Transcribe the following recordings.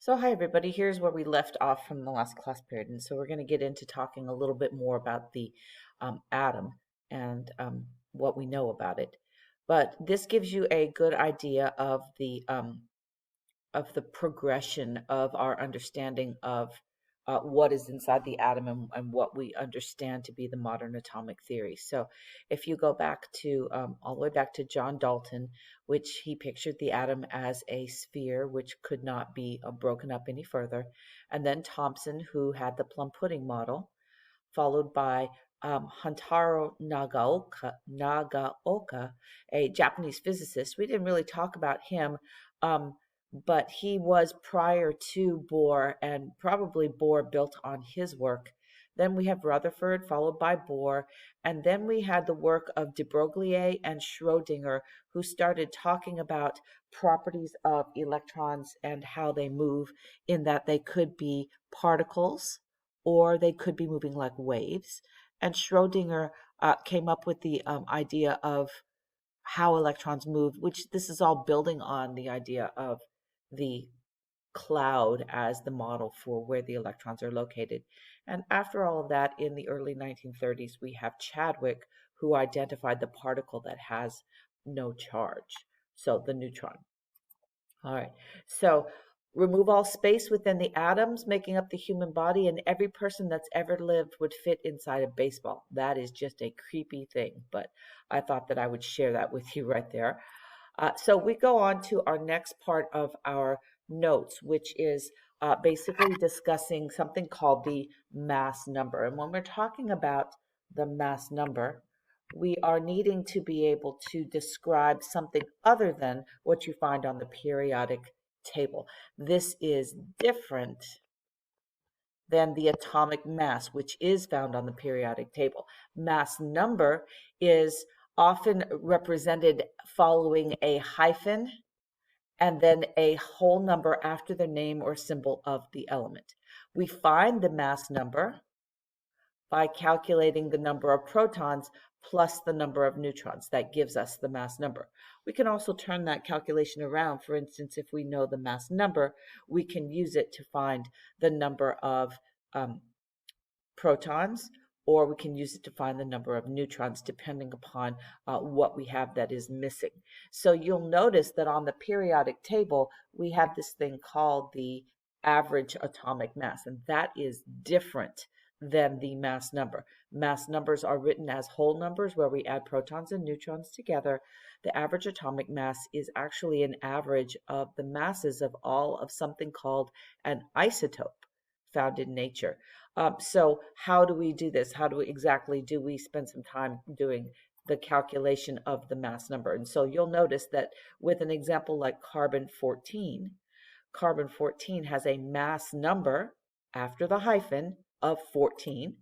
So hi everybody, here's where we left off from the last class period. And so we're going to get into talking a little bit more about the atom and what we know about it. But this gives you a good idea of the progression of our understanding of what is inside the atom and what we understand to be the modern atomic theory. So if you go back to all the way back to John Dalton, which he pictured the atom as a sphere which could not be broken up any further, and then Thomson, who had the plum pudding model, followed by Hontaro Nagaoka, a Japanese physicist. We didn't really talk about him, but he was prior to Bohr, and probably Bohr built on his work. Then we have Rutherford, followed by Bohr, and then we had the work of de Broglie and Schrödinger, who started talking about properties of electrons and how they move, in that they could be particles or they could be moving like waves. And Schrödinger came up with the idea of how electrons move, which this is all building on the idea of the cloud as the model for where the electrons are located. And after all of that, in the early 1930s, we have Chadwick, who identified the particle that has no charge, so the neutron. All right, so remove all space within the atoms making up the human body, and every person that's ever lived would fit inside a baseball. That is just a creepy thing, but I thought that I would share that with you right there. So we go on to our next part of our notes, which is basically discussing something called the mass number. And when we're talking about the mass number, we are needing to be able to describe something other than what you find on the periodic table. This is different than the atomic mass, which is found on the periodic table. Mass number is often represented following a hyphen and then a whole number after the name or symbol of the element. We find the mass number by calculating the number of protons plus the number of neutrons. That gives us the mass number. We can also turn that calculation around. For instance, if we know the mass number, we can use it to find the number of protons, or we can use it to find the number of neutrons, depending upon what we have that is missing. So you'll notice that on the periodic table, we have this thing called the average atomic mass, and that is different than the mass number. Mass numbers are written as whole numbers where we add protons and neutrons together. The average atomic mass is actually an average of the masses of all of something called an isotope found in nature. So how do we do this? How do we spend some time doing the calculation of the mass number? And so you'll notice that with an example like carbon-14, carbon-14 has a mass number after the hyphen of 14,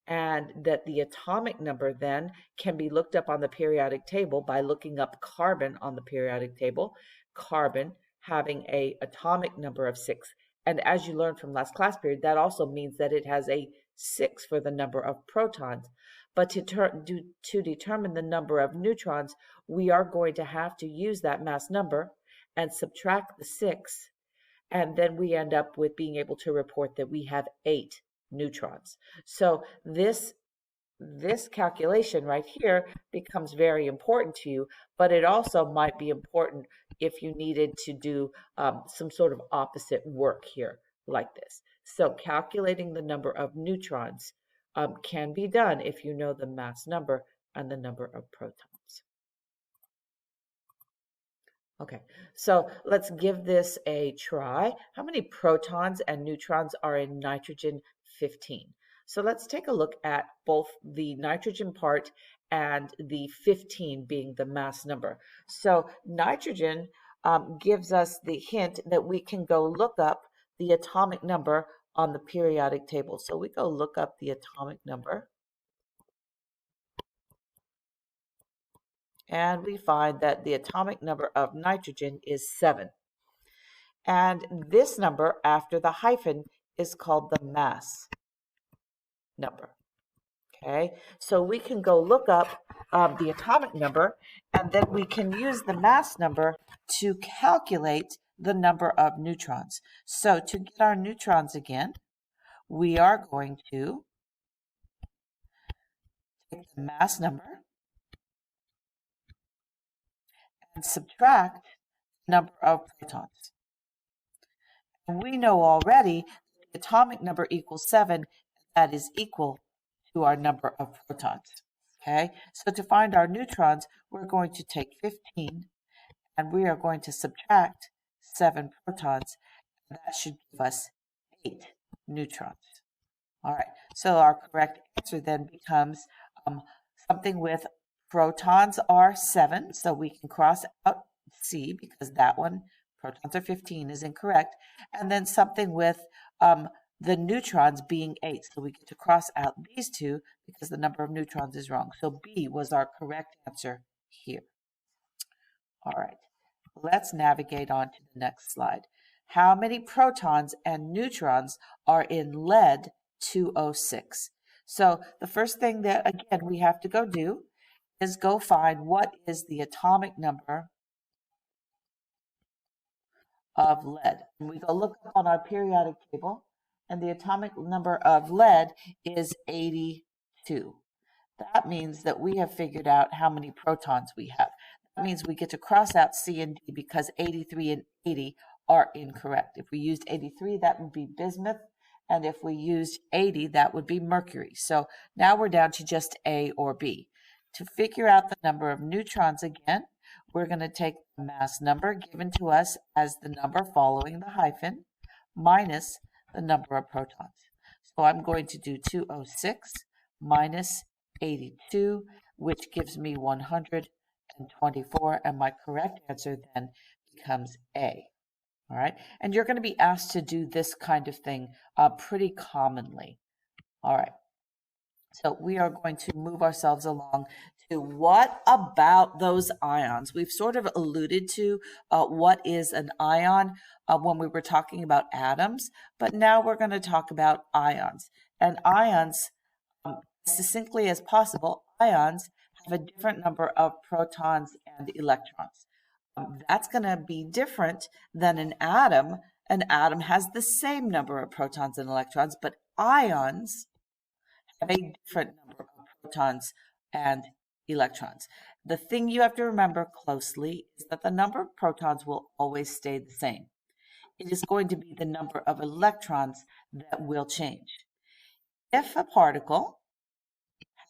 and that the atomic number then can be looked up on the periodic table by looking up carbon on the periodic table, carbon having an atomic number of 6. And as you learned from last class period, that also means that it has a 6 for the number of protons. But to determine the number of neutrons, we are going to have to use that mass number and subtract the 6. And then we end up with being able to report that we have 8 neutrons. So this calculation right here becomes very important to you, but it also might be important if you needed to do some sort of opposite work here like this. So calculating the number of neutrons can be done if you know the mass number and the number of protons. Okay, so let's give this a try. How many protons and neutrons are in nitrogen 15? So let's take a look at both the nitrogen part and the 15 being the mass number. So nitrogen gives us the hint that we can go look up the atomic number on the periodic table. So we go look up the atomic number. And we find that the atomic number of nitrogen is 7. And this number after the hyphen is called the mass number. Okay, so we can go look up the atomic number, and then we can use the mass number to calculate the number of neutrons. So to get our neutrons again, we are going to take the mass number and subtract the number of protons. And we know already the atomic number equals 7, that is equal to our number of protons. Okay, so to find our neutrons, we're going to take 15 and we are going to subtract 7 protons. And that should give us 8 neutrons. All right, so our correct answer then becomes something with protons are 7, so we can cross out C because that one, protons are 15, is incorrect. And then something with the neutrons being 8, so we get to cross out these two because the number of neutrons is wrong. So B was our correct answer here. All right, let's navigate on to the next slide. How many protons and neutrons are in lead 206? So the first thing that, again, we have to go do is go find what is the atomic number of lead. And we go look up on our periodic table, and the atomic number of lead is 82. That means that we have figured out how many protons we have. That means we get to cross out C and D because 83 and 80 are incorrect. If we used 83, that would be bismuth. And if we used 80, that would be mercury. So now we're down to just A or B. To figure out the number of neutrons again, we're going to take the mass number given to us as the number following the hyphen minus the number of protons. So I'm going to do 206 minus 82, which gives me 124, and my correct answer then becomes A. All right, and you're going to be asked to do this kind of thing pretty commonly. All right, so we are going to move ourselves along to what about those ions? We've sort of alluded to what is an ion when we were talking about atoms, but now we're going to talk about ions. And ions, as succinctly as possible, ions have a different number of protons and electrons. That's going to be different than an atom. An atom has the same number of protons and electrons, but ions have a different number of protons and electrons. The thing you have to remember closely is that the number of protons will always stay the same. It is going to be the number of electrons that will change. If a particle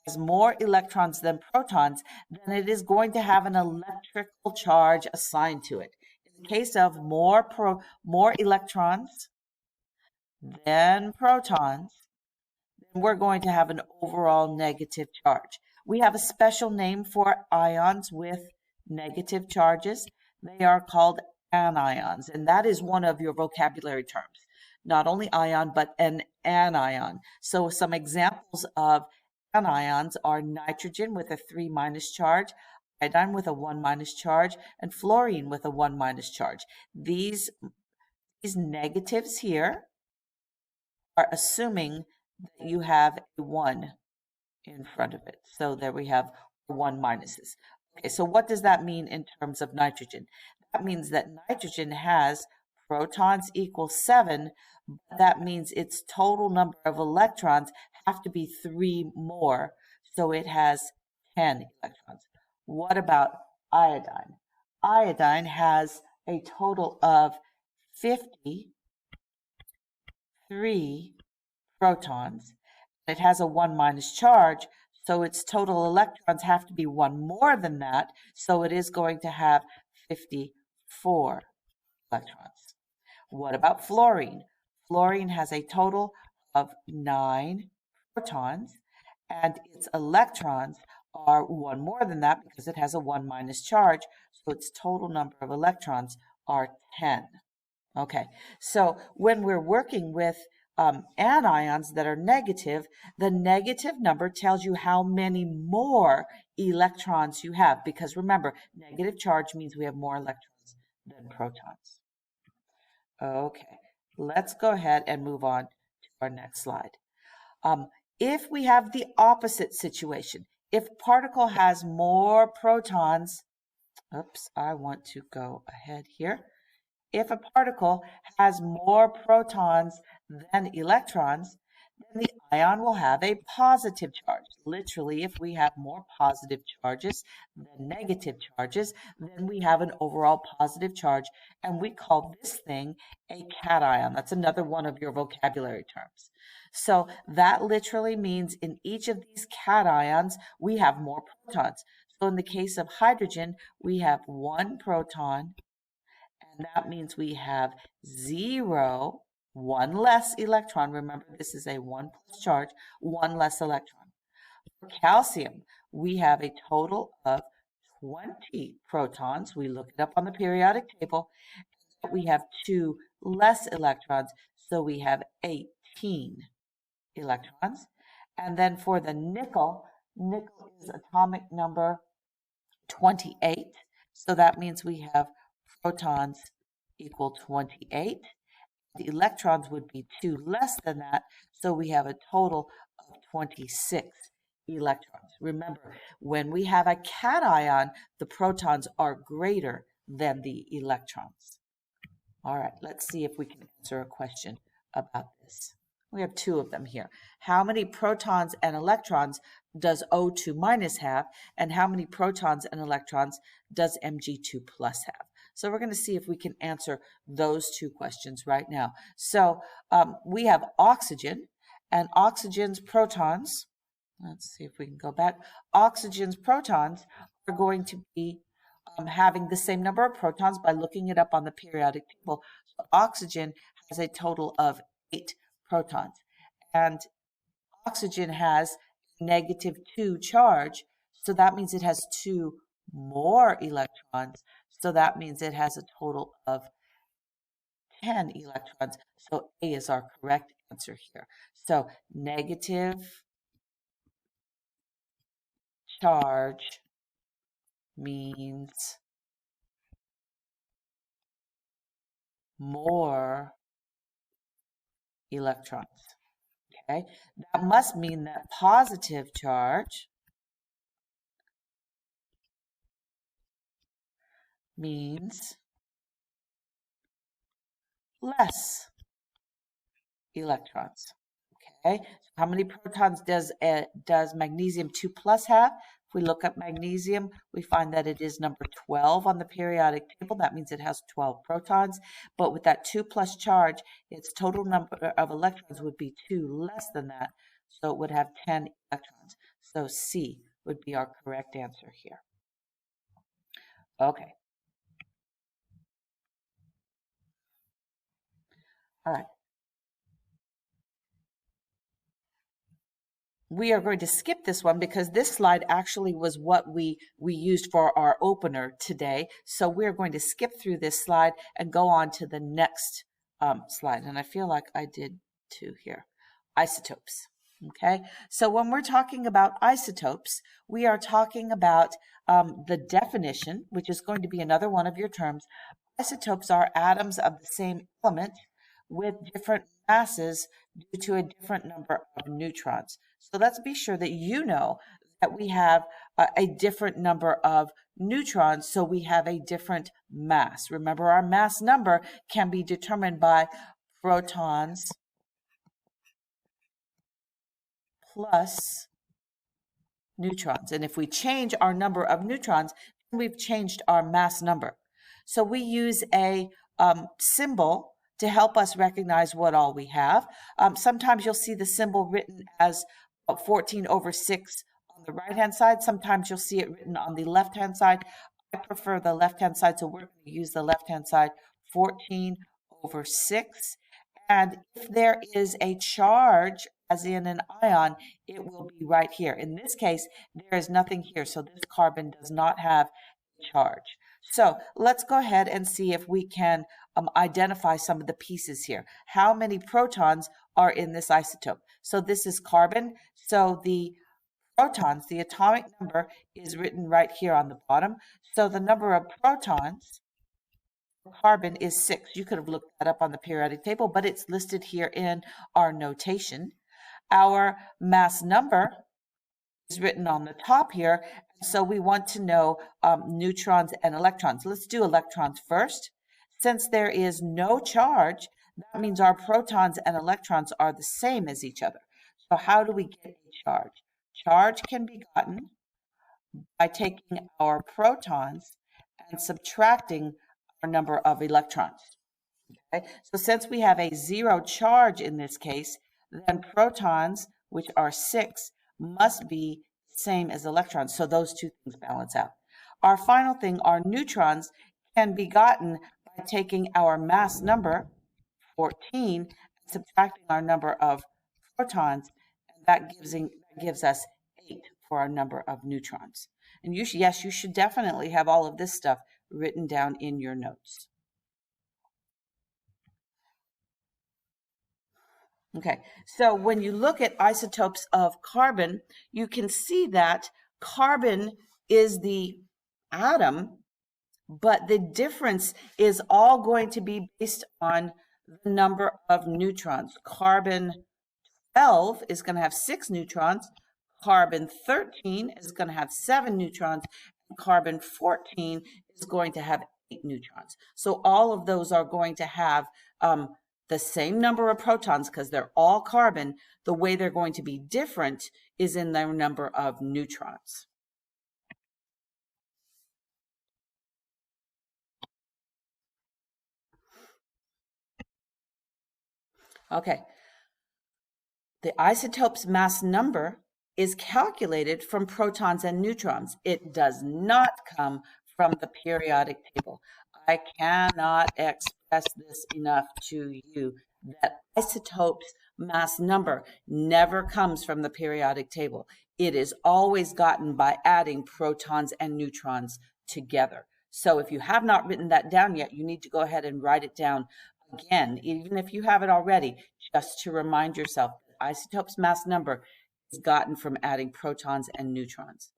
has more electrons than protons, then it is going to have an electrical charge assigned to it. In the case of more electrons than protons, then we're going to have an overall negative charge. We have a special name for ions with negative charges. They are called anions, and that is one of your vocabulary terms. Not only ion, but an anion. So some examples of anions are nitrogen with a 3- charge, iodine with a 1- charge, and fluorine with a 1- charge. These negatives here are assuming that you have a 1 in front of it. So there we have 1 minuses. Okay, so what does that mean in terms of nitrogen? That means that nitrogen has protons equal 7, but that means its total number of electrons have to be 3 more, so it has 10 electrons. What about iodine? Iodine has a total of 53 protons. It has a 1- charge, so its total electrons have to be 1 more than that, so it is going to have 54 electrons. What about fluorine? Fluorine has a total of 9 protons, and its electrons are 1 more than that because it has a 1- charge, so its total number of electrons are 10. Okay, so when we're working with anions that are negative, the negative number tells you how many more electrons you have, because remember, negative charge means we have more electrons than protons. Okay, let's go ahead and move on to our next slide. If we have the opposite situation, if a particle has more protons, oops, I want to go ahead here. if a particle has more protons than electrons, then the ion will have a positive charge. Literally, if we have more positive charges than negative charges, then we have an overall positive charge, and we call this thing a cation. That's another one of your vocabulary terms. So that literally means in each of these cations, we have more protons. So in the case of hydrogen, we have one proton, and that means we have 0, one less electron. Remember, this is a 1 plus charge, one less electron. For calcium, we have a total of 20 protons. We look it up on the periodic table. We have 2 less electrons, so we have 18 electrons. And then for the nickel, nickel is atomic number 28. So that means we have protons equal 28. The electrons would be 2 less than that, so we have a total of 26 electrons. Remember, when we have a cation, the protons are greater than the electrons. All right, let's see if we can answer a question about this. We have 2 of them here. How many protons and electrons does O2 minus have, and how many protons and electrons does Mg2 plus have? So we're going to see if we can answer those 2 questions right now. So we have oxygen, and oxygen's protons, let's see if we can go back. Oxygen's protons are going to be having the same number of protons by looking it up on the periodic table. So oxygen has a total of 8 protons, and oxygen has -2 charge, so that means it has 2 more electrons, so that means it has a total of 10 electrons. So A is our correct answer here. So negative charge means more electrons. Okay, that must mean that positive charge means less electrons. Okay, so how many protons does magnesium 2 plus have? If we look up magnesium, we find that it is number 12 on the periodic table. That means it has 12 protons. But with that 2 plus charge, its total number of electrons would be 2 less than that. So it would have 10 electrons. So C would be our correct answer here. Okay. All right. We are going to skip this one because this slide actually was what we used for our opener today. So we're going to skip through this slide and go on to the next slide. And I feel like I did too here. Isotopes. Okay, so when we're talking about isotopes, we are talking about the definition, which is going to be another one of your terms. Isotopes are atoms of the same element with different masses due to a different number of neutrons. So let's be sure that you know that we have a different number of neutrons, so we have a different mass. Remember, our mass number can be determined by protons plus neutrons. And if we change our number of neutrons, we've changed our mass number. So we use a symbol to help us recognize what all we have. Sometimes you'll see the symbol written as 14/6 on the right-hand side. Sometimes you'll see it written on the left-hand side. I prefer the left-hand side, so we're going to use the left-hand side, 14/6. And if there is a charge, as in an ion, it will be right here. In this case, there is nothing here, so this carbon does not have a charge. So let's go ahead and see if we can identify some of the pieces here. How many protons are in this isotope? So this is carbon. So the protons, the atomic number, is written right here on the bottom. So the number of protons for carbon is 6. You could have looked that up on the periodic table, but it's listed here in our notation. Our mass number is written on the top here. So we want to know neutrons and electrons. Let's do electrons first. Since there is no charge, that means our protons and electrons are the same as each other. So how do we get a charge? Charge can be gotten by taking our protons and subtracting our number of electrons. Okay? So since we have a 0 charge in this case, then protons, which are 6, must be the same as electrons. So those two things balance out. Our final thing, our neutrons, can be gotten by taking our mass number, 14, and subtracting our number of protons, and that gives us 8 for our number of neutrons. And yes, you should definitely have all of this stuff written down in your notes. Okay, so when you look at isotopes of carbon, you can see that carbon is the atom, but the difference is all going to be based on the number of neutrons. Carbon 12 is going to have 6 neutrons, carbon 13 is going to have 7 neutrons, and carbon 14 is going to have 8 neutrons. So all of those are going to have the same number of protons because they're all carbon. The way they're going to be different is in their number of neutrons. Okay. The isotope's mass number is calculated from protons and neutrons. It does not come from the periodic table. I cannot express this enough to you that isotopes mass number never comes from the periodic table. It is always gotten by adding protons and neutrons together. So if you have not written that down yet, you need to go ahead and write it down again, even if you have it already, just to remind yourself that isotopes mass number is gotten from adding protons and neutrons.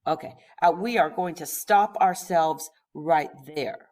Okay, we are going to stop ourselves right there.